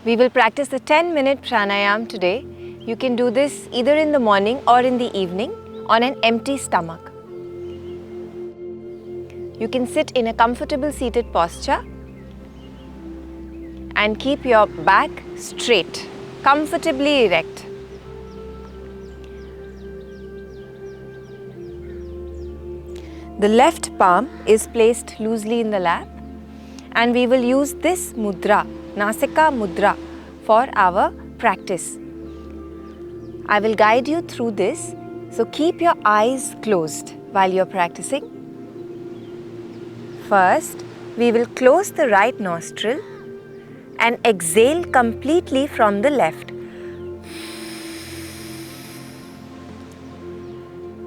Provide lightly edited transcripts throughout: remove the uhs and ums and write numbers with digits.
We will practice the 10-minute pranayam today. You can do this either in the morning or in the evening on an empty stomach. You can sit in a comfortable seated posture and keep your back straight, comfortably erect. The left palm is placed loosely in the lap, and we will use this mudra, Nasika mudra, for our practice. I will guide you through this, so keep your eyes closed while you are practicing. First, we will close the right nostril and exhale completely from the left.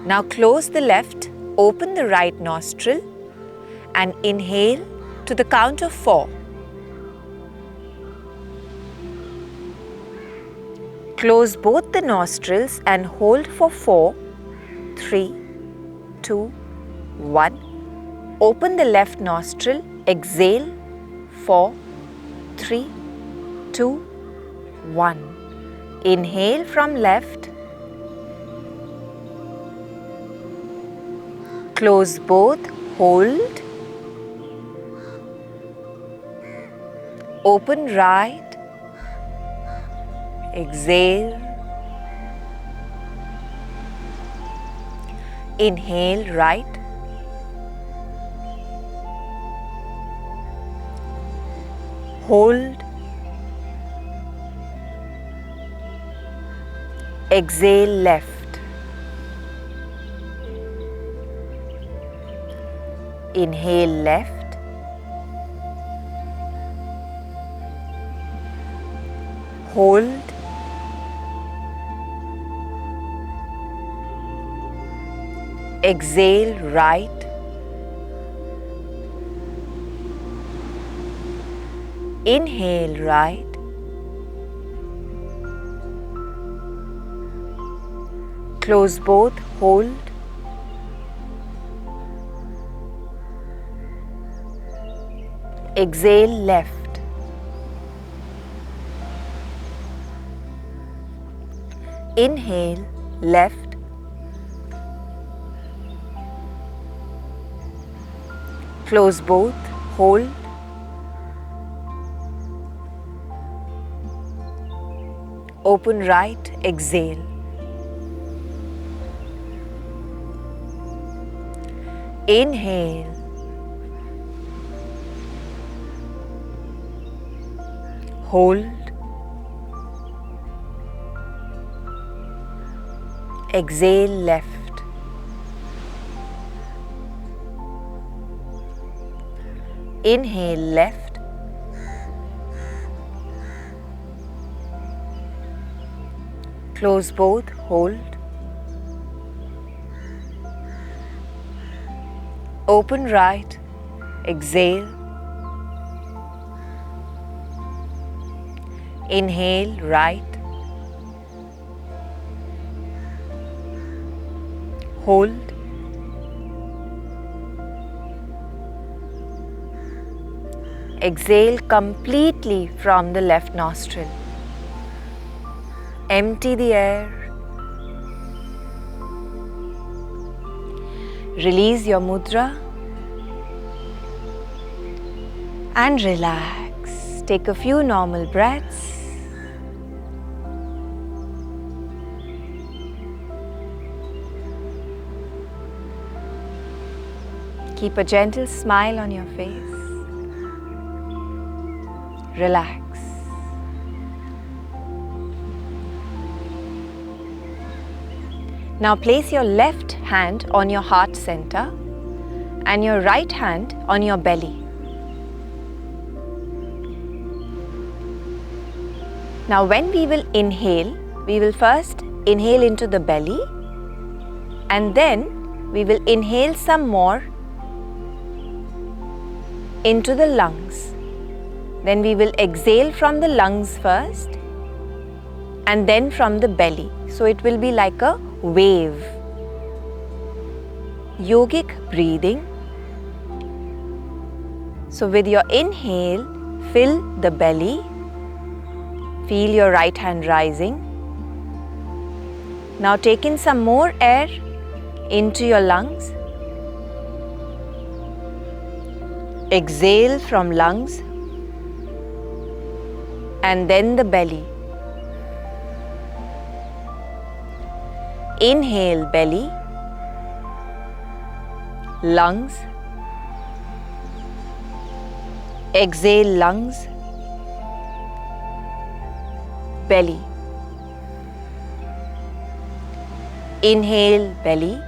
Now close the left, open the right nostril and inhale to the count of 4. Close both the nostrils and hold for 4, 3, 2, 1. Open the left nostril, exhale, 4, 3, 2, 1. Inhale from left. Close both, hold. Open right. Exhale. Inhale right. Hold. Exhale left. Inhale left. Hold. Exhale right. Inhale right. Close both, hold. Exhale left. Inhale left. Close both, hold. Open right, exhale. Inhale. Hold. Exhale left. Inhale left. Close both, hold. Open right, exhale. Inhale right. Hold. Exhale completely from the left nostril. Empty the air. Release your mudra and relax. Take a few normal breaths. Keep a gentle smile on your face. Relax. Now place your left hand on your heart center and your right hand on your belly. Now when we will inhale, we will first inhale into the belly and then we will inhale some more into the lungs. Then we will exhale from the lungs first and then from the belly. So it will be like a wave. Yogic breathing. So with your inhale, fill the belly Feel your right hand rising. Now take in some more air into your lungs. Exhale from lungs and then the belly. Inhale belly, lungs. Exhale lungs, belly. Inhale belly,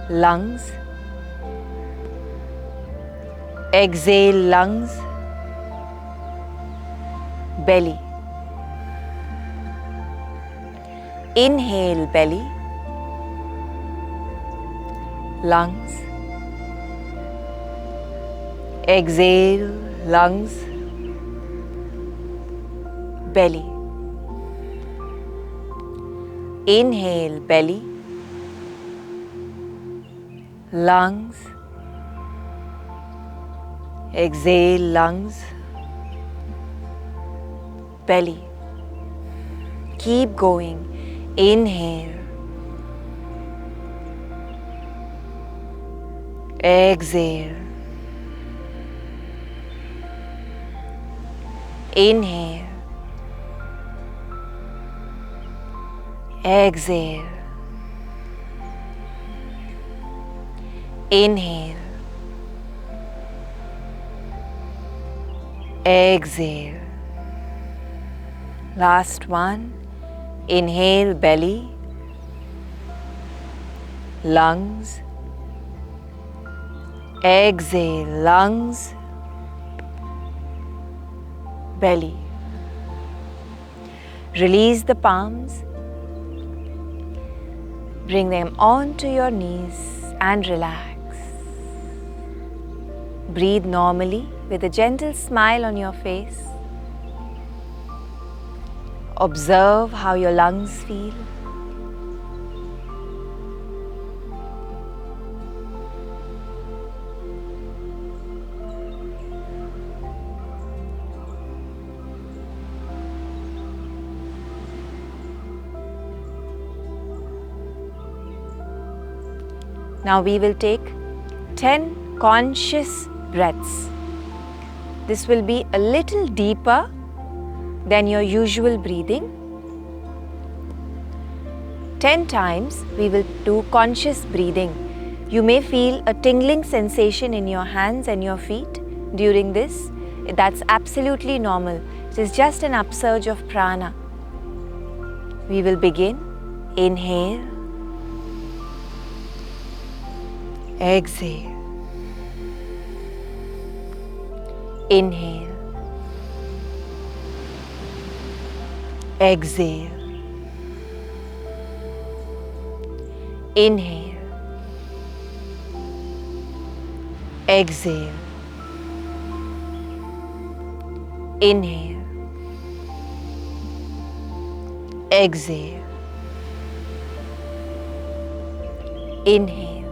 lungs. Exhale lungs, belly. Inhale belly, lungs. Exhale lungs, belly. Inhale belly, lungs. Exhale lungs, belly. Keep going. Inhale. Exhale. Inhale. Exhale. Inhale. Exhale. Last one. Inhale belly, lungs. Exhale lungs, belly. Release the palms. Bring them onto your knees and relax. Breathe normally with a gentle smile on your face. Observe how your lungs feel. Now we will take 10 conscious breaths. This will be a little deeper than your usual breathing. 10 times we will do conscious breathing. You may feel a tingling sensation in your hands and your feet during this. That's absolutely normal. It is just an upsurge of prana. We will begin. Inhale. Exhale. Inhale. Exhale. Inhale. Exhale. Inhale. Exhale. Inhale.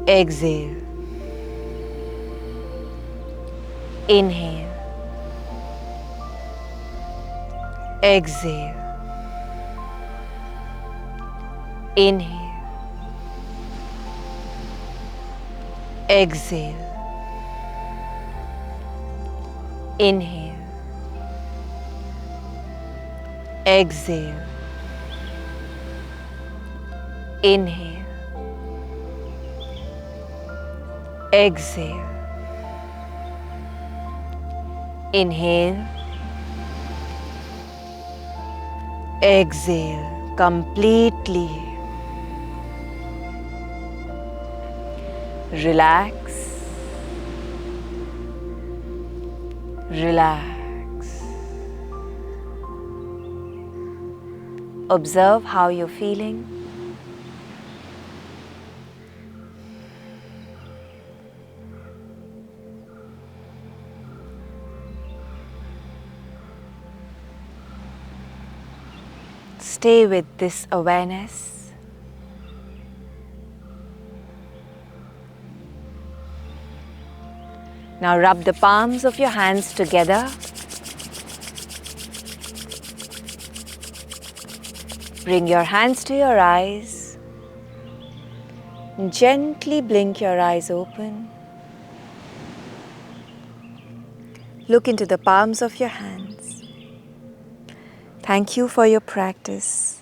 Exhale. Inhale. Exhale. Inhale. Exhale. Inhale. Exhale. Inhale. Exhale. Inhale. Exhale completely. Relax. Relax. Observe how you're feeling. Stay with this awareness. Now rub the palms of your hands together. Bring your hands to your eyes. Gently blink your eyes open. Look into the palms of your hands. Thank you for your practice.